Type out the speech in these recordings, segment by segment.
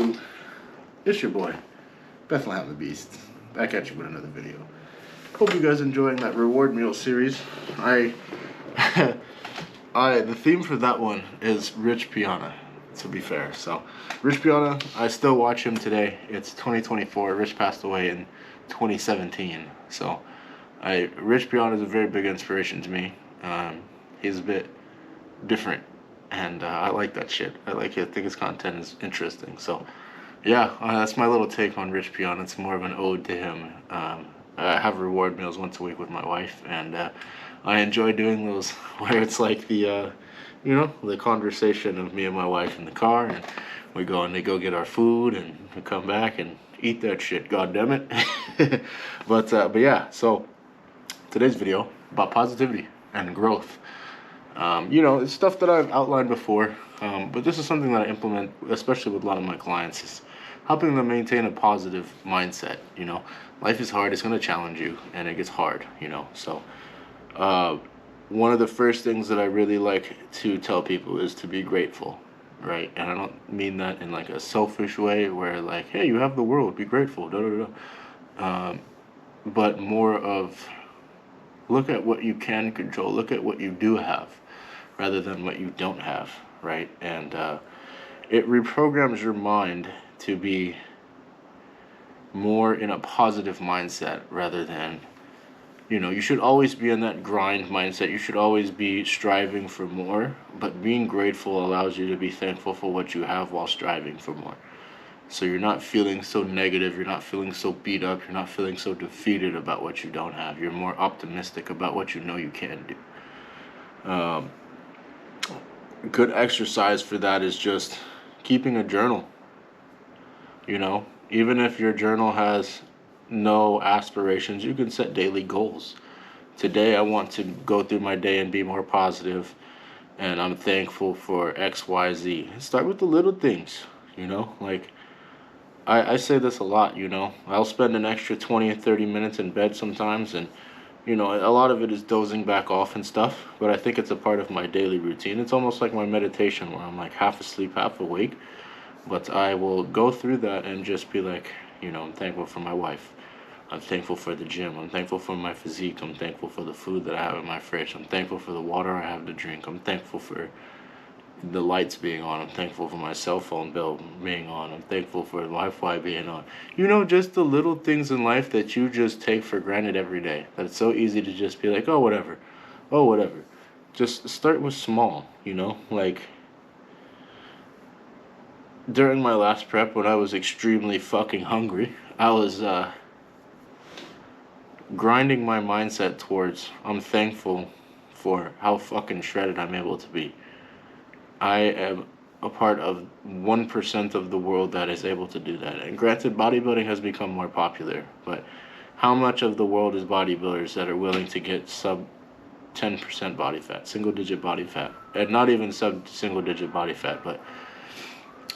YouTube? It's your boy, Bethlehem the Beast, back at you with another video. Hope you guys enjoying that reward meal series. The theme for that one is Rich Piana, to be fair. So, Rich Piana, I still watch him today. It's 2024. Rich passed away in 2017. So, Rich Piana is a very big inspiration to me. He's a bit different, and I like that shit. I think his content is interesting. So, yeah, that's my little take on Rich Piana. It's more of an ode to him. I have reward meals once a week with my wife, and I enjoy doing those where it's like the conversation of me and my wife in the car, and we go and they go get our food, and we come back and eat that shit. God damn it! But yeah, so today's video about positivity and growth. It's stuff that I've outlined before, but this is something that I implement, especially with a lot of my clients, is helping them maintain a positive mindset. Life is hard, it's going to challenge you, and it gets hard, so one of the first things that I really like to tell people is to be grateful, right? And I don't mean that in like a selfish way where like, hey, you have the world, be grateful, but more of look at what you can control, look at what you do have rather than what you don't have, right? And it reprograms your mind to be more in a positive mindset rather than, you should always be in that grind mindset. You should always be striving for more, but being grateful allows you to be thankful for what you have while striving for more. So you're not feeling so negative, you're not feeling so beat up, you're not feeling so defeated about what you don't have. You're more optimistic about what you know you can do. Good exercise for that is just keeping a journal. Even if your journal has no aspirations, you can set daily goals. Today I want to go through my day and be more positive, and I'm thankful for X, Y, Z. Start with the little things, like I say this a lot, I'll spend an extra 20 or 30 minutes in bed sometimes, and a lot of it is dozing back off and stuff, but I think it's a part of my daily routine. It's almost like my meditation where I'm like half asleep, half awake. But I will go through that and just be like, I'm thankful for my wife. I'm thankful for the gym. I'm thankful for my physique. I'm thankful for the food that I have in my fridge. I'm thankful for the water I have to drink. I'm thankful for the lights being on. I'm thankful for my cell phone bill being on. I'm thankful for Wi-Fi being on. Just the little things in life that you just take for granted every day. That it's so easy to just be like, oh, whatever. Oh, whatever. Just start with small, like during my last prep, when I was extremely fucking hungry, I was grinding my mindset towards I'm thankful for how fucking shredded I'm able to be. I am a part of 1% of the world that is able to do that. And granted, bodybuilding has become more popular, but how much of the world is bodybuilders that are willing to get sub 10% body fat, single digit body fat, and not even sub single digit body fat, but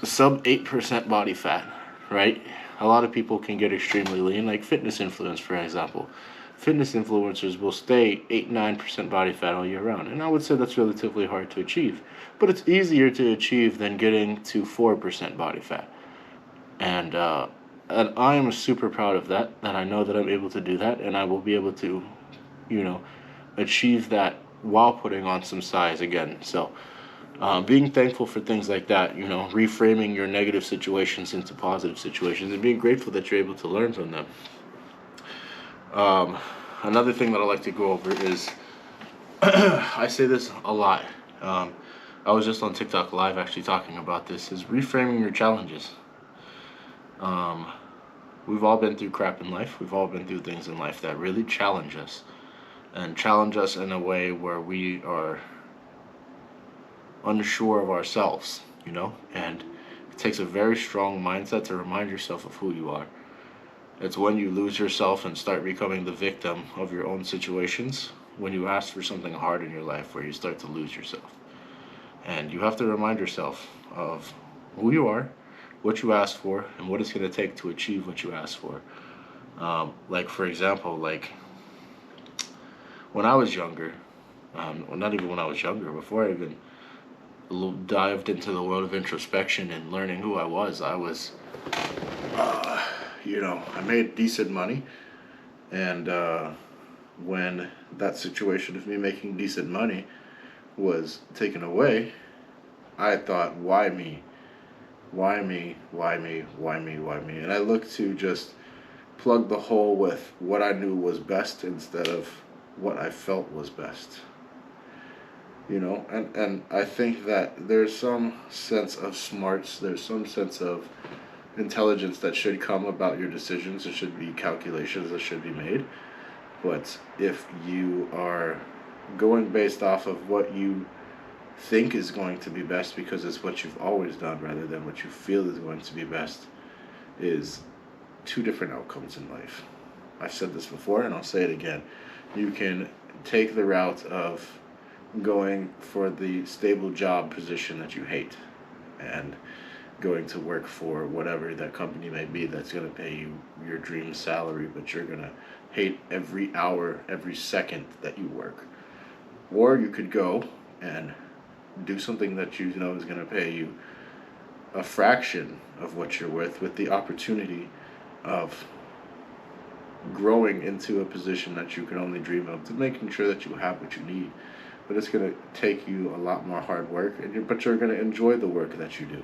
sub 8% body fat, right? A lot of people can get extremely lean, like fitness influencers, for example. Fitness influencers will stay 8-9% body fat all year round, and I would say that's relatively hard to achieve, but it's easier to achieve than getting to 4% body fat. And I am super proud of that I know that I'm able to do that, and I will be able to, achieve that while putting on some size again. So being thankful for things like that, reframing your negative situations into positive situations, and being grateful that you're able to learn from them. Another thing that I like to go over is, I say this a lot. I was just on TikTok Live actually talking about this, is reframing your challenges. We've all been through crap in life. We've all been through things in life that really challenge us. And challenge us in a way where we are unsure of ourselves, and it takes a very strong mindset to remind yourself of who you are. It's when you lose yourself and start becoming the victim of your own situations, when you ask for something hard in your life, where you start to lose yourself. And you have to remind yourself of who you are, what you asked for, and what it's going to take to achieve what you asked for. Like, for example, like when I was younger, well, not even when I was younger, before I even dived into the world of introspection and learning who I was, uh, I made decent money, and when that situation of me making decent money was taken away, I thought, why me? Why me? Why me? Why me? Why me? And I looked to just plug the hole with what I knew was best instead of what I felt was best. And I think that there's some sense of smarts, there's some sense of intelligence that should come about your decisions. There should be calculations that should be made. But if you are going based off of what you think is going to be best because it's what you've always done rather than what you feel is going to be best, is two different outcomes in life. I've said this before and I'll say it again. You can take the route of going for the stable job position that you hate and going to work for whatever that company may be that's going to pay you your dream salary, but you're going to hate every hour, every second that you work. Or you could go and do something that you know is going to pay you a fraction of what you're worth, with the opportunity of growing into a position that you can only dream of, to making sure that you have what you need. But it's going to take you a lot more hard work, but you're going to enjoy the work that you do.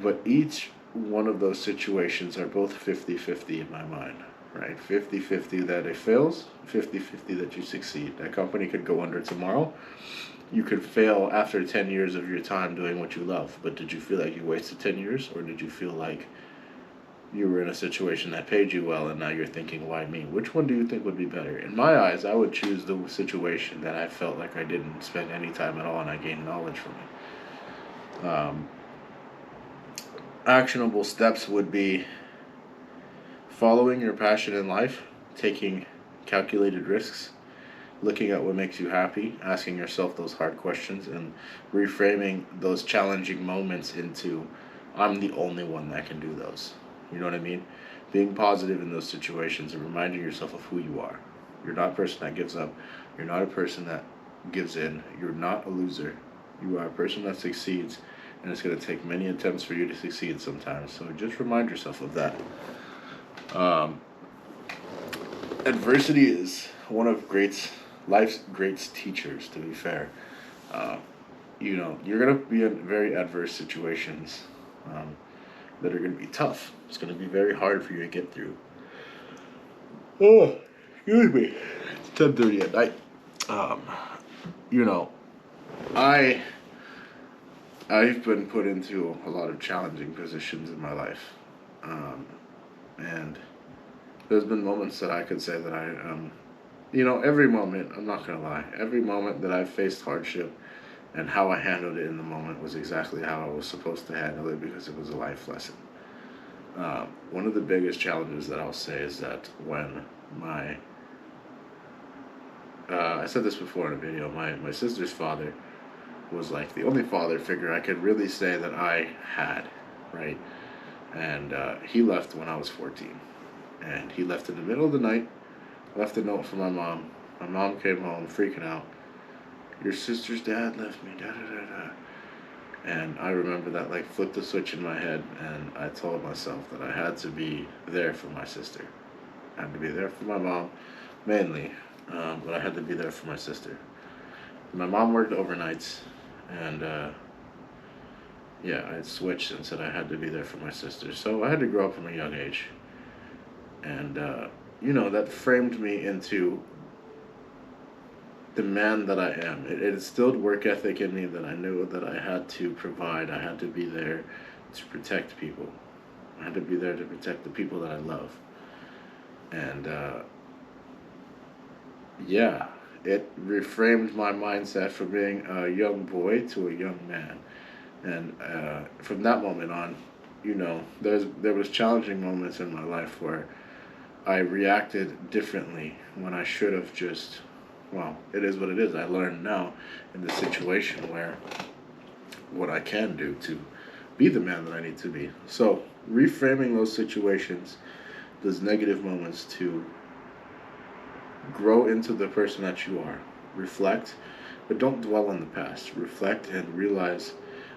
But each one of those situations are both 50-50 in my mind, right? 50-50 that it fails, 50-50 that you succeed. That company could go under tomorrow. You could fail after 10 years of your time doing what you love. But did you feel like you wasted 10 years? Or did you feel like you were in a situation that paid you well and now you're thinking, why me? Which one do you think would be better? In my eyes, I would choose the situation that I felt like I didn't spend any time at all and I gained knowledge from it. Actionable steps would be following your passion in life, taking calculated risks, looking at what makes you happy, asking yourself those hard questions, and reframing those challenging moments into, I'm the only one that can do those. You know what I mean? Being positive in those situations and reminding yourself of who you are. You're not a person that gives up. You're not a person that gives in. You're not a loser. You are a person that succeeds, and it's going to take many attempts for you to succeed sometimes. So just remind yourself of that. Adversity is one of life's great teachers, to be fair. You're going to be in very adverse situations that are going to be tough. It's going to be very hard for you to get through. Oh, excuse me. It's 10:30 at night. I've been put into a lot of challenging positions in my life. And there's been moments that I could say that every moment, I'm not going to lie, every moment that I've faced hardship and how I handled it in the moment was exactly how I was supposed to handle it, because it was a life lesson. One of the biggest challenges that I'll say is that when I said this before in a video, my sister's father was like the only father figure I could really say that I had, right? And he left when I was 14. And he left in the middle of the night, left a note for my mom. My mom came home freaking out. Your sister's dad left me, da da da da. And I remember that flipped a switch in my head, and I told myself that I had to be there for my sister. I had to be there for my mom, mainly, but I had to be there for my sister. My mom worked overnights, and I had switched and said I had to be there for my sister. So I had to grow up from a young age. And, that framed me into the man that I am. It instilled work ethic in me that I knew that I had to provide. I had to be there to protect people. I had to be there to protect the people that I love. And, it reframed my mindset from being a young boy to a young man. And from that moment on, there was challenging moments in my life where I reacted differently when I should have just, it is what it is. I learned now in this situation where what I can do to be the man that I need to be. So reframing those situations, those negative moments, to grow into the person that you are. Reflect But don't dwell on the past. Reflect and realize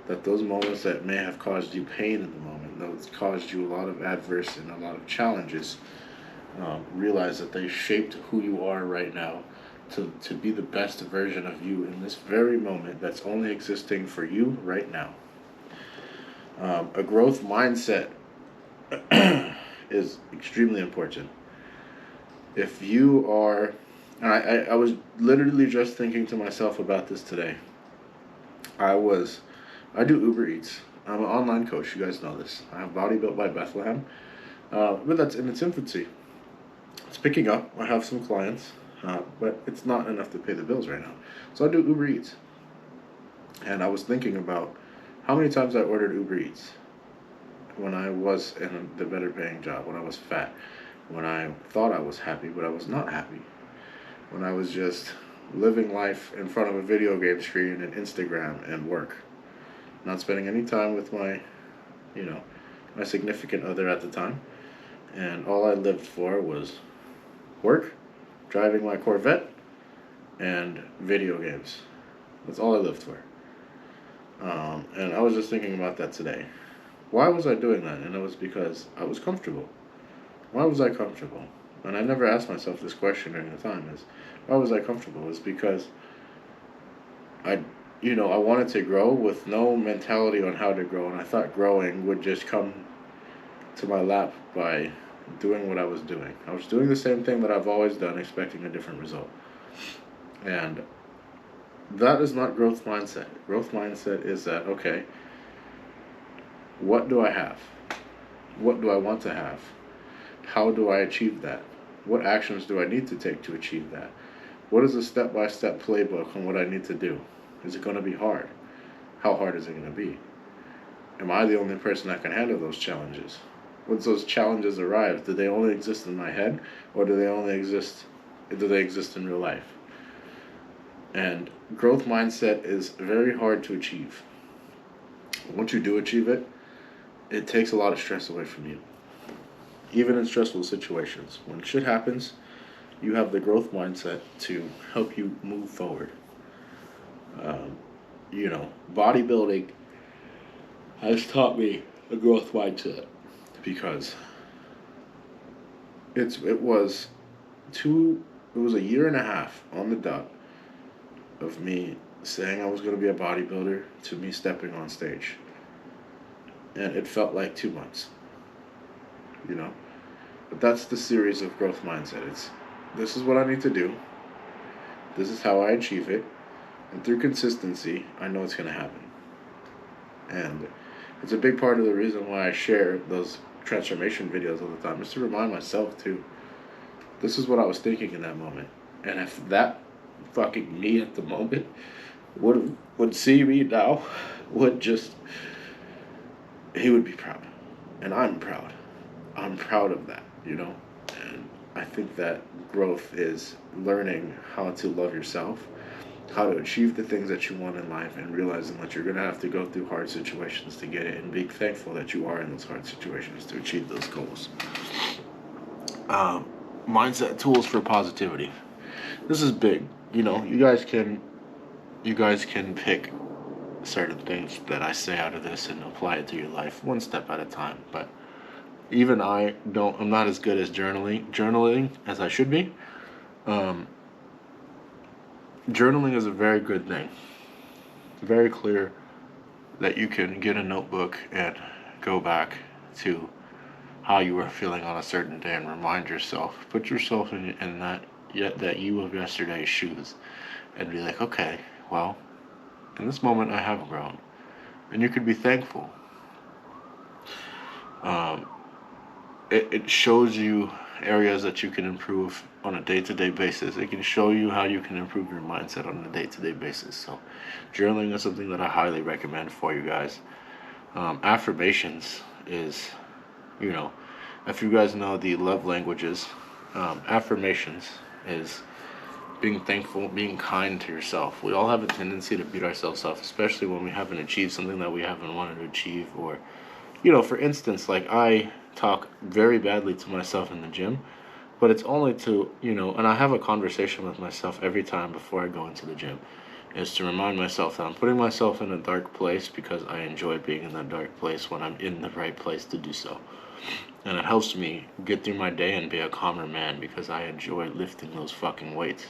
that those moments that may have caused you pain in the moment, those caused you a lot of adverse and a lot of challenges, realize that they shaped who you are right now to be the best version of you in this very moment that's only existing for you right now. A growth mindset is extremely important. If you are, and I was literally just thinking to myself about this today. I do Uber Eats. I'm an online coach. You guys know this. I have Body Built by Bethlehem, but that's in its infancy. It's picking up. I have some clients, but it's not enough to pay the bills right now. So I do Uber Eats, and I was thinking about how many times I ordered Uber Eats when I was in the better paying job, when I was fat, when I thought I was happy, but I was not happy, when I was just living life in front of a video game screen and Instagram and work, not spending any time with you know, my significant other at the time, and all I lived for was work, driving my Corvette, and video games. That's all I lived for. And I was just thinking about that today. Why was I doing that? And it was because I was comfortable. Why was I comfortable? And I never asked myself this question during the time. Is why was I comfortable? Is because I wanted to grow with no mentality on how to grow, and I thought growing would just come to my lap by doing what I was doing. I was doing the same thing that I've always done, expecting a different result. And that is not growth mindset. Growth mindset is that, okay, what do I have? What do I want to have? How do I achieve that? What actions do I need to take to achieve that? What is a step-by-step playbook on what I need to do? Is it going to be hard? How hard is it going to be? Am I the only person that can handle those challenges? Once those challenges arrive, do they only exist in my head, or do they exist in real life? And growth mindset is very hard to achieve. Once you do achieve it, it takes a lot of stress away from you. Even in stressful situations, when shit happens, you have the growth mindset to help you move forward. Bodybuilding has taught me a growth mindset because it was a year and a half on the dot of me saying I was going to be a bodybuilder to me stepping on stage, and it felt like 2 months. But that's the series of growth mindset. This is what I need to do. This is how I achieve it. And through consistency, I know it's going to happen. And it's a big part of the reason why I share those transformation videos all the time, is to remind myself too. This is what I was thinking in that moment. And if that fucking me at the moment would see me now, he would be proud. And I'm proud. I'm proud of that, And I think that growth is learning how to love yourself, how to achieve the things that you want in life, and realizing that you're going to have to go through hard situations to get it, and being thankful that you are in those hard situations to achieve those goals. Mindset tools for positivity. This is big. You guys can pick certain things that I say out of this and apply it to your life one step at a time. But even I'm not as good as journaling as I should be. Journaling is a very good thing. Very clear that you can get a notebook and go back to how you were feeling on a certain day and remind yourself, put yourself in that you of yesterday's shoes, and be like, okay, well, in this moment I have grown, and you could be thankful. It shows you areas that you can improve on a day-to-day basis. It can show you how you can improve your mindset on a day-to-day basis. So journaling is something that I highly recommend for you guys. Affirmations is, if you guys know the love languages, affirmations is being thankful, being kind to yourself. We all have a tendency to beat ourselves up, especially when we haven't achieved something that we haven't wanted to achieve. Or, for instance, like I talk very badly to myself in the gym, but it's only to, and I have a conversation with myself every time before I go into the gym. is to remind myself that I'm putting myself in a dark place because I enjoy being in that dark place when I'm in the right place to do so. And it helps me get through my day and be a calmer man because I enjoy lifting those fucking weights.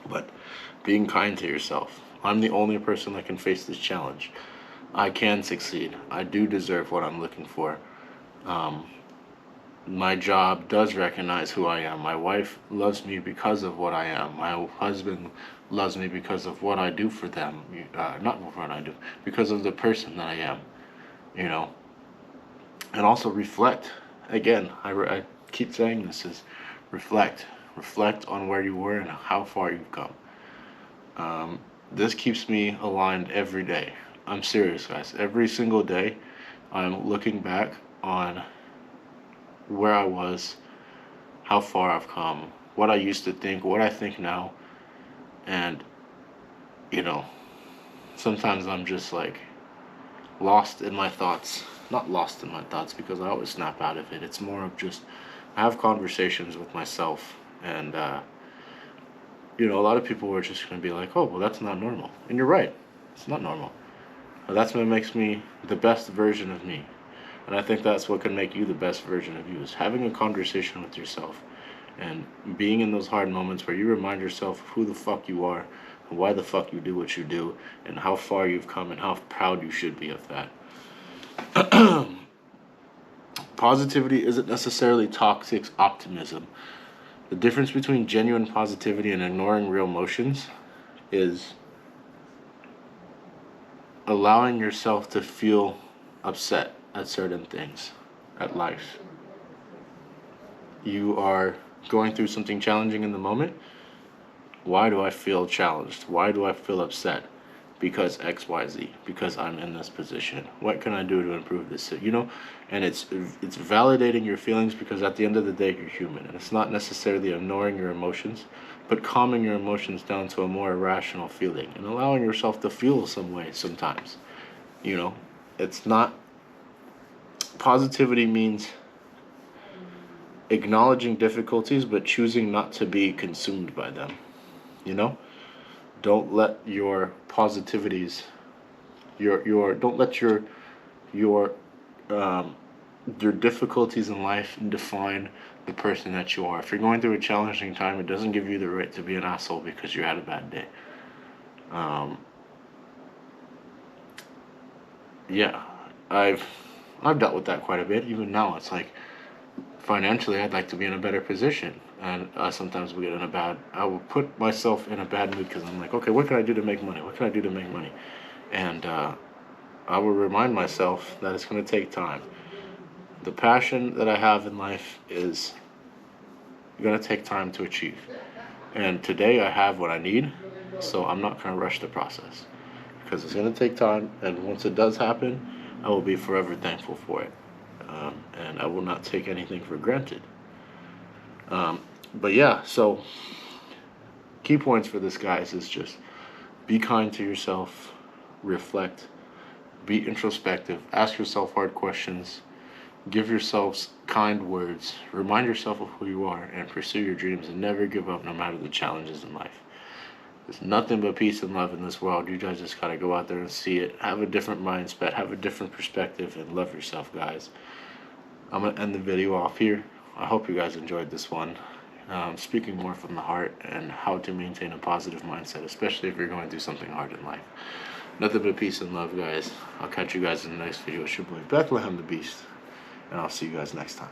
But being kind to yourself. I'm the only person that can face this challenge. I can succeed. I do deserve what I'm looking for. My job does recognize who I am. My wife loves me because of what I am. My husband loves me because of what I do for them. Not what I do, because of the person that I am, you know. And also reflect. Again, I keep saying this is reflect. Reflect on where you were and how far you've come. This keeps me aligned every day. I'm serious, guys. Every single day, I'm looking back on where I was, how far I've come, what I used to think, what I think now, and you know, sometimes I'm just like lost in my thoughts. Not lost in my thoughts because I always snap out of it. It's more of just I have conversations with myself, and a lot of people were just gonna be like, "Oh, well, that's not normal," and you're right. It's not normal. But that's what makes me the best version of me. And I think that's what can make you the best version of you is having a conversation with yourself and being in those hard moments where you remind yourself of who the fuck you are and why the fuck you do what you do and how far you've come and how proud you should be of that. Positivity isn't necessarily toxic optimism. The difference between genuine positivity and ignoring real emotions is allowing yourself to feel upset at certain things at life. You are going through something challenging in the moment. Why do I feel challenged? Why do I feel upset? Because XYZ, because I'm in this position. What can I do to improve this? And it's validating your feelings because at the end of the day, you're human. And it's not necessarily ignoring your emotions, but calming your emotions down to a more rational feeling and allowing yourself to feel some way sometimes. It's not, positivity means acknowledging difficulties but choosing not to be consumed by them. Don't let your positivities your don't let your your difficulties in life define the person that you are. If you're going through a challenging time, it doesn't give you the right to be an asshole because you had a bad day. Yeah, I've dealt with that quite a bit. Even now, it's like financially, I'd like to be in a better position, and I sometimes will get in I will put myself in a bad mood because I'm like, okay, what can I do to make money? What can I do to make money? And I will remind myself that it's going to take time. The passion that I have in life is going to take time to achieve. And today I have what I need, so I'm not going to rush the process because it's going to take time. And once it does happen, I will be forever thankful for it. And I will not take anything for granted. But yeah, so key points for this, guys, is just be kind to yourself, reflect, be introspective, ask yourself hard questions, give yourselves kind words, remind yourself of who you are, and pursue your dreams and never give up no matter the challenges in life. There's nothing but peace and love in this world. You guys just gotta go out there and see it. Have a different mindset, have a different perspective, and love yourself, guys. I'm gonna end the video off here. I hope you guys enjoyed this one. Speaking more from the heart and how to maintain a positive mindset, especially if you're going through something hard in life. Nothing but peace and love, guys. I'll catch you guys in the next video. It's your boy Bethlehem the Beast, and I'll see you guys next time.